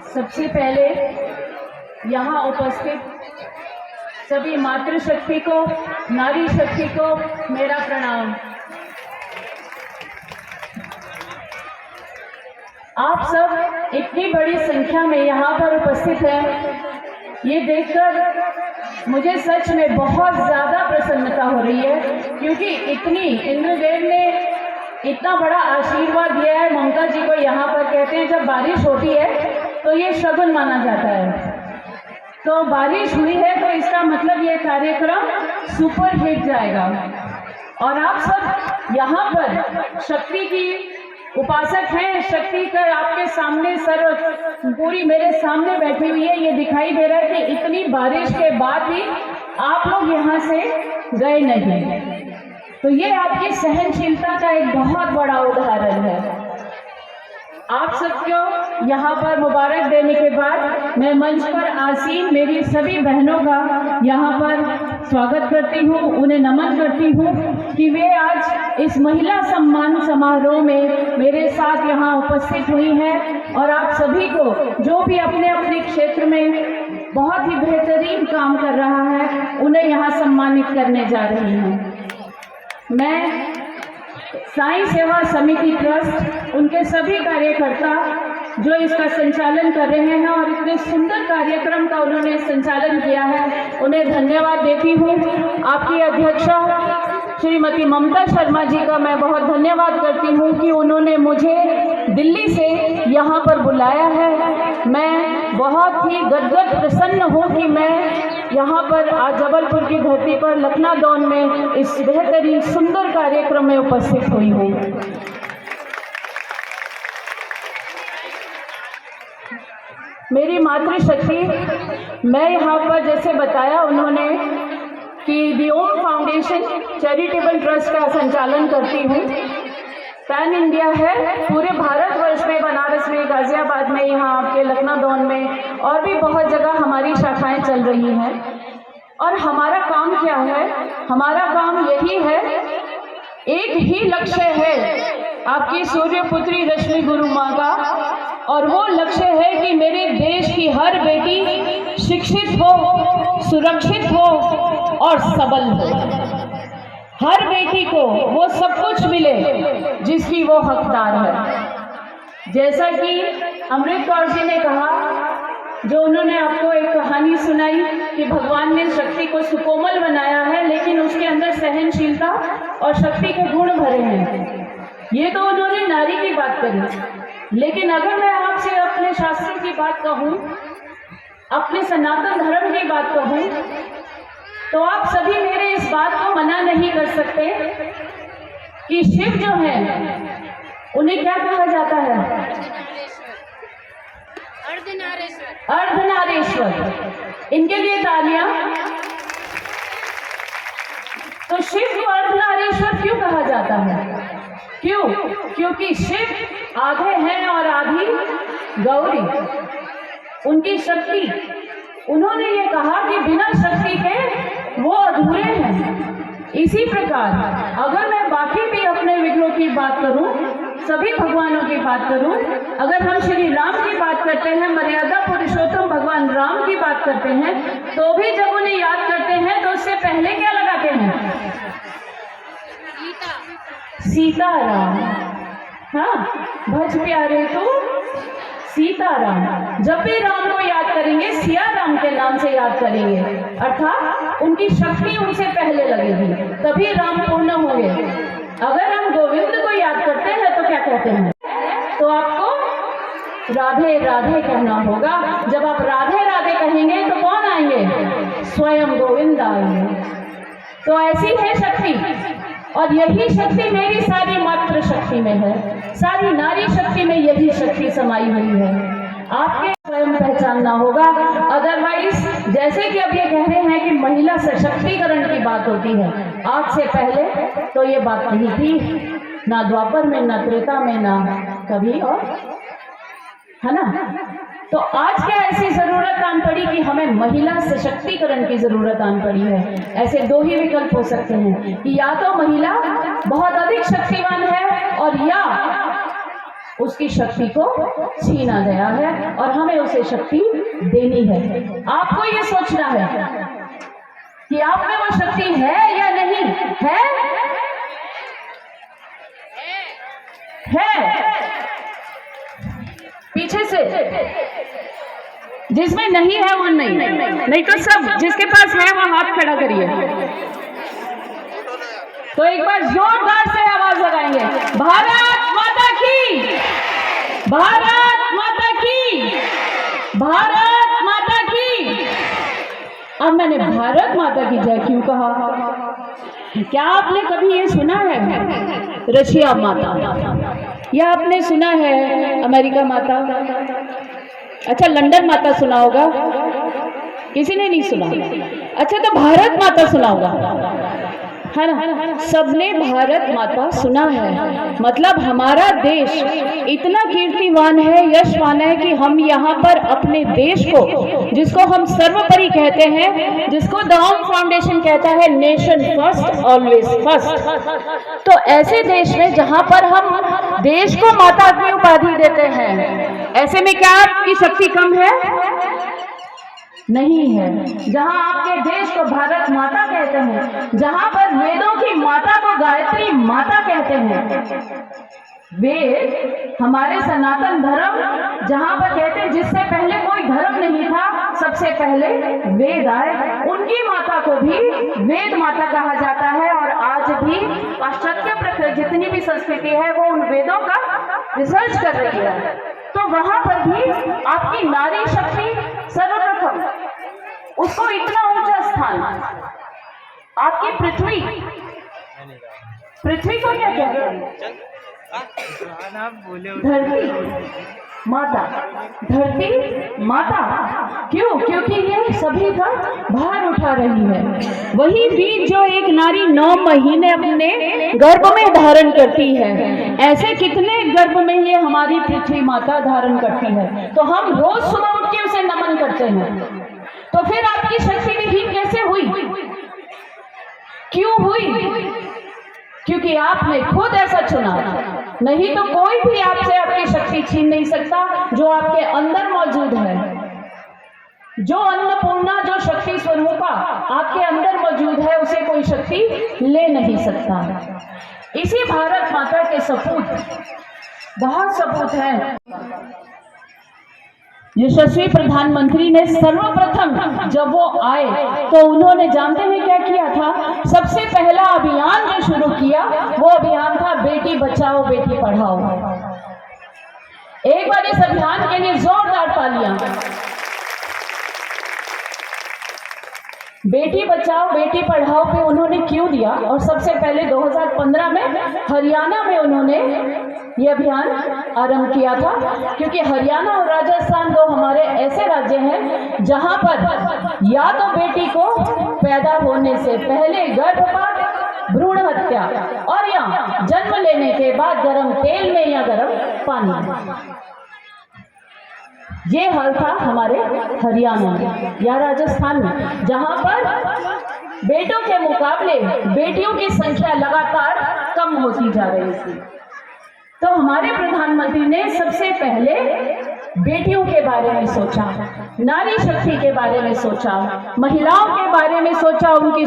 सबसे पहले यहाँ उपस्थित सभी मातृशक्ति को, नारी शक्ति को मेरा प्रणाम। आप सब इतनी बड़ी संख्या में यहाँ पर उपस्थित हैं, ये देखकर मुझे सच में बहुत ज़्यादा प्रसन्नता हो रही है, क्योंकि इतनी इंद्रदेव ने इतना बड़ा आशीर्वाद दिया है ममता जी को। यहाँ पर कहते हैं जब बारिश होती है तो ये शगुन माना जाता है, तो बारिश हुई है तो इसका मतलब ये कार्यक्रम सुपर हिट जाएगा। और आप सब यहाँ पर शक्ति की उपासक हैं, शक्ति का आपके सामने सर्व पूरी मेरे सामने बैठी हुई है। ये दिखाई दे रहा है कि इतनी बारिश के बाद भी आप लोग यहाँ से गए नहीं, तो ये आपकी सहनशीलता का एक बहुत बड़ा उदाहरण है। आप सबको यहाँ पर मुबारक देने के बाद मैं मंच पर आसीन मेरी सभी बहनों का यहाँ पर स्वागत करती हूँ, उन्हें नमन करती हूँ कि वे आज इस महिला सम्मान समारोह में मेरे साथ यहाँ उपस्थित हुई हैं, और आप सभी को जो भी अपने अपने क्षेत्र में बहुत ही बेहतरीन काम कर रहा है उन्हें यहाँ सम्मानित करने जा रही हैं। मैं साईं सेवा समिति ट्रस्ट, उनके सभी कार्यकर्ता जो इसका संचालन कर रहे हैं और इतने सुंदर कार्यक्रम का उन्होंने संचालन किया है, उन्हें धन्यवाद देती हूँ। आपकी अध्यक्षा श्रीमती ममता शर्मा जी का मैं बहुत धन्यवाद करती हूँ कि उन्होंने मुझे दिल्ली से यहाँ पर बुलाया है। मैं बहुत ही गदगद प्रसन्न हूँ कि मैं यहाँ पर आज जबलपुर की धरती पर लखनादौन में इस बेहतरीन सुंदर कार्यक्रम में उपस्थित हुई हूँ। मेरी मातृशक्ति, मैं यहाँ पर जैसे बताया उन्होंने कि दी ओम फाउंडेशन चैरिटेबल ट्रस्ट का संचालन करती हूँ। पैन इंडिया है, पूरे भारतवर्ष में, बनारस में, गाजियाबाद में, यहाँ आपके लखनऊ में और भी बहुत जगह हमारी शाखाएं चल रही हैं। और हमारा काम क्या है? हमारा काम यही है, एक ही लक्ष्य है आपकी सूर्यपुत्री रश्मि गुरु माँ का, और वो लक्ष्य है कि मेरे देश की हर बेटी शिक्षित हो, सुरक्षित हो और सबल हो। हर बेटी को वो सब कुछ मिले जिसकी वो हकदार है। जैसा कि अमृत कौर जी ने कहा, जो उन्होंने आपको एक कहानी सुनाई कि भगवान ने शक्ति को सुकोमल बनाया है, लेकिन उसके अंदर सहनशीलता और शक्ति के गुण भरे हैं। ये तो उन्होंने नारी की बात करी, लेकिन अगर मैं आपसे अपने शास्त्रों की बात कहूँ, अपने सनातन धर्म की बात कहूँ, तो आप सभी मेरे इस बात को मना नहीं कर सकते कि शिव जो है उन्हें क्या कहा जाता है? अर्धनारीश्वर। अर्धनारीश्वर। इनके लिए तालियां। तो शिव को अर्धनारीश्वर क्यों कहा जाता है? क्यों? क्योंकि शिव आधे हैं और आधी गौरी, उनकी शक्ति। उन्होंने ये कहा कि बिना शक्ति के वो अधूरे हैं। इसी प्रकार अगर मैं बाकी भी अपने विग्रहों की बात करूं, सभी भगवानों की बात करूं, अगर हम श्री राम की बात करते हैं, मर्यादा पुरुषोत्तम भगवान राम की बात करते हैं, तो भी जब उन्हें याद करते हैं तो उससे पहले क्या लगाते हैं? सीताराम। हाँ, भज प्यारे तो सीताराम। जब भी राम को याद करेंगे, सिया राम के नाम से याद करेंगे, अर्थात उनकी शक्ति उनसे पहले लगेगी, तभी राम पूर्ण होंगे। अगर हम गोविंद को याद करते हैं तो क्या कहते हैं? तो आपको राधे राधे कहना होगा। जब आप राधे राधे कहेंगे तो कौन आएंगे? स्वयं गोविंद आएंगे। तो ऐसी है शक्ति, और यही शक्ति मेरी सारी मातृ शक्ति में है, सारी नारी शक्ति में यही शक्ति समाई हुई है। आपके स्वयं पहचानना होगा। अदरवाइज जैसे कि अब ये कह रहे हैं कि महिला सशक्तिकरण की बात होती है, आज से पहले तो ये बात नहीं थी, ना द्वापर में, ना त्रेता में, ना कभी, और है ना। तो आज क्या ऐसी जरूरत आन पड़ी कि हमें महिला सशक्तिकरण की जरूरत आन पड़ी है? ऐसे दो ही विकल्प हो सकते हैं कि या तो महिला बहुत अधिक शक्तिवान है, और या उसकी शक्ति को छीना गया है और हमें उसे शक्ति देनी है। आपको ये सोचना है कि आप में वो शक्ति है या नहीं है। पीछे से जिसमें नहीं है वो नहीं तो सब जिसके पास है वो हाथ खड़ा करिए। तो एक बार जोरदार से आवाज लगाएंगे, भारत माता की, भारत माता की, भारत माता की। अब मैंने भारत माता की जय क्यों कहा? क्या आपने कभी ये सुना है रशिया माता, या आपने सुना है अमेरिका माता? अच्छा, लंदन माता सुना होगा, किसी ने नहीं सुना। अच्छा, तो भारत माता सुना होगा, है ना? सबने भारत माता सुना है। मतलब हमारा देश इतना कीर्तिवान है, यशवान है कि हम यहाँ पर अपने देश को, जिसको हम सर्वोपरि कहते हैं, जिसको द ओम फाउंडेशन कहता है नेशन फर्स्ट ऑलवेज फर्स्ट, तो ऐसे देश में जहाँ पर हम देश को माता की उपाधि देते हैं, ऐसे में क्या आपकी शक्ति कम है? नहीं है। जहां आपके देश को भारत माता कहते हैं, जहां पर वेदों की माता को गायत्री माता कहते हैं, वेद हमारे सनातन धर्म जहां पर कहते हैं जिससे पहले कोई धर्म नहीं था, सबसे पहले वेद आए, उनकी माता को भी वेद माता कहा जाता है। और आज भी पाश्चात्य प्रकृति जितनी भी संस्कृति है वो उन वेदों का रिसर्च कर रही है। तो वहां पर भी आपकी नारी शक्ति सर्वप्रथम, उसको इतना ऊंचा स्थान, आपकी पृथ्वी, पृथ्वी को क्या कहते हैं? धरती माता, धरती माता। क्यों? क्योंकि ये सभी का भार उठा रही है। वही बीज जो एक नारी 9 महीने अपने गर्भ में धारण करती है, ऐसे कितने गर्भ में ये हमारी पृथ्वी माता धारण करती है। तो हम रोज सुबह उठ के उसे नमन करते हैं। तो फिर आपकी शक्ति विहीन कैसे हुई? क्यों हुई? क्योंकि आपने खुद ऐसा चुना, नहीं तो कोई भी आपसे आपकी शक्ति छीन नहीं सकता जो आपके अंदर मौजूद है। जो अन्नपूर्णा, जो शक्ति स्वरूपा आपके अंदर मौजूद है, उसे कोई शक्ति ले नहीं सकता। इसी भारत माता के सपूत, बहुत सपूत हैं। यशस्वी प्रधानमंत्री ने सर्वप्रथम जब वो आए तो उन्होंने, जानते हैं क्या किया था? सबसे पहला अभियान जो शुरू किया वो अभियान था बेटी बचाओ बेटी पढ़ाओ। एक बार इस अभियान के लिए जोरदार तालियां। बेटी बचाओ बेटी पढ़ाओ पे उन्होंने क्यों दिया? और सबसे पहले 2015 में हरियाणा में उन्होंने ये अभियान आरंभ किया था, क्योंकि हरियाणा और राजस्थान दो हमारे ऐसे राज्य हैं जहां पर या तो बेटी को पैदा होने से पहले गर्भपात, भ्रूण हत्या, और या जन्म लेने के बाद गर्म तेल में या गर्म पानी में। ये हाल था हमारे हरियाणा में या राजस्थान में, जहां पर बेटों के मुकाबले बेटियों की संख्या लगातार कम होती जा रही थी। तो हमारे प्रधानमंत्री ने सबसे पहले बेटियों के बारे में सोचा, नारी शक्ति के बारे में सोचा, महिलाओं के बारे में सोचा, उनकी